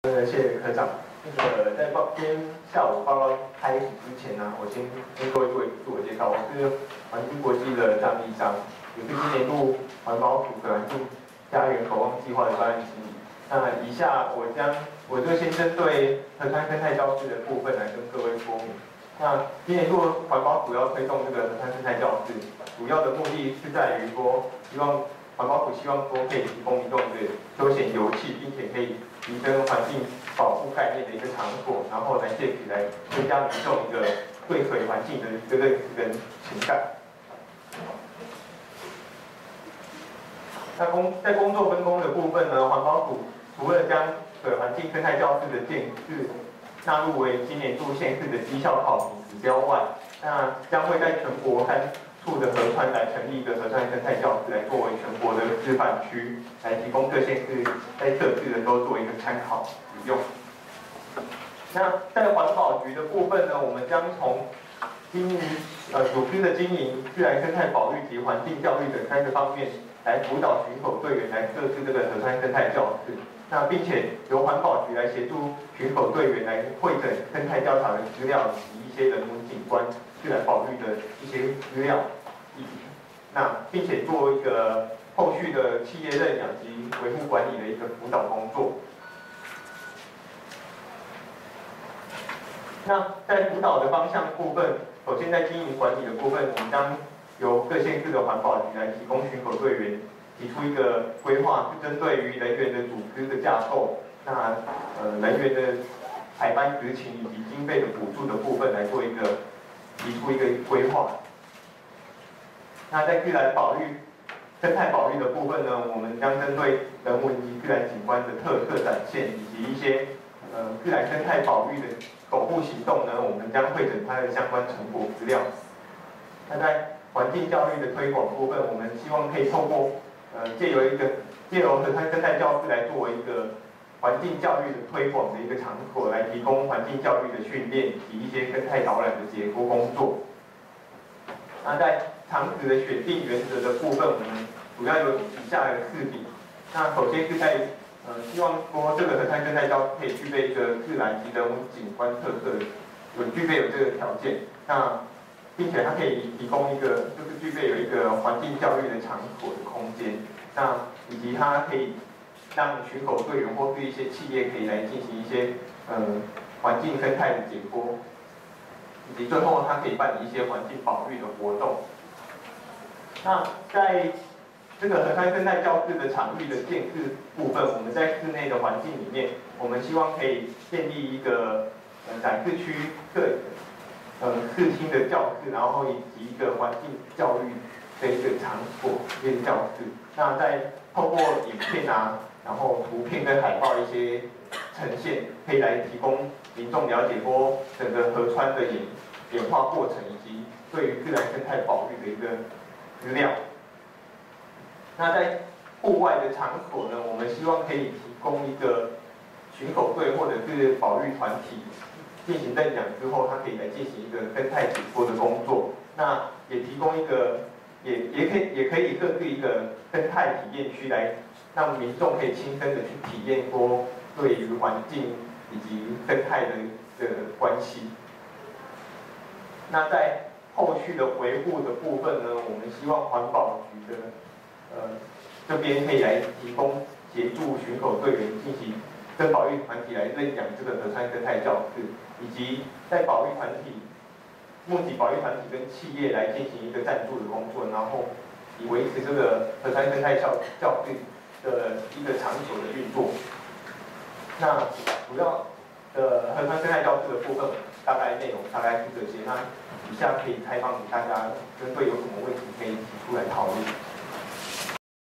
谢谢科长。在今天下午报告开始之前呢，我先跟各位做一个自我介绍。我是环境国际的张立章，也是今年度环保署可环境家园守望计划的专案经理。那以下我就先针对河川生态教室的部分来跟各位说明。那今年度环保署要推动这个河川生态教室，主要的目的是在于说，环保署希望说可以提供一个休闲游憩，并且可以提升环境保护概念的一个场所，然后来借此来增加民众一个对水环境的一个认识跟情感。那在工作分工的部分呢，环保署除了将水环境生态教室的建制纳入为今年度县市的绩效考评指标外，那将会在全国3处的河川来成立一个河川生态教室，来作为全国的示范区，来提供各县市在设置的时候做一个参考使用。那在环保局的部分呢，我们将从组织的经营、自然生态保育及环境教育等3个方面来辅导巡守队员来设置这个河川生态教室。那并且由环保局来协助巡守队员来汇整生态调查的资料以及一些人文景观、自然保育的一些资料，那并且做一个后续的企业认养及维护管理的一个辅导工作。那在辅导的方向部分，首先在经营管理的部分，我们将由各县市的环保局来提供巡守队员提出一个规划，是针对于人员的组织的架构，那人员的排班执勤以及经费的补助的部分来做提出一个规划。那在自然保育、生态保育的部分呢，我们将针对人文及自然景观的特色展现，以及一些自然生态保育的守护行动呢，我们将汇整它的相关成果资料。那在环境教育的推广部分，我们希望可以透过借由河川生态教室来作为一个环境教育的推广的一个场所，来提供环境教育的训练以及一些生态导览的解说工作。那在场址的选定原则的部分，我们主要有以下的4点。那首先是在希望说这个河川生态教室可以具备一个自然及人文景观特色，具备这个条件。那并且它可以提供就是具备有一个环境教育的场所的空间。那以及它可以让巡守队员或是一些企业可以来进行一些环境生态的解说，以及最后它可以办理一些环境保育的活动。那在这个河川生态教室的场域的建制部分，我们在室内的环境里面，我们希望可以建立一个展示区视听的教室，然后以及一个环境教育的一个场所，一个教室。那在透过影片然后图片跟海报一些呈现，可以来提供民众了解说整个河川的演化过程，以及对于自然生态保育的一个资料。那在户外的场所呢，我们希望可以提供一个巡守队或者是保育团体进行认养之后，它可以来进行一个生态解说的工作。那也提供一个，也可以设置一个生态体验区，来让民众可以亲身的去体验说对于环境以及生态的关系。那在后续的维护的部分呢，我们希望环保局的这边可以来提供协助巡守队员进行跟保育团体来认养这个河川生态教室，以及在保育团体募集保育团体跟企业来进行一个赞助的工作，然后以维持这个河川生态教室的一个场所的运作。那主要的河川生态教室的部分，大概内容大概是这些。那以下可以开放给大家，针对有什么问题可以提出来讨论。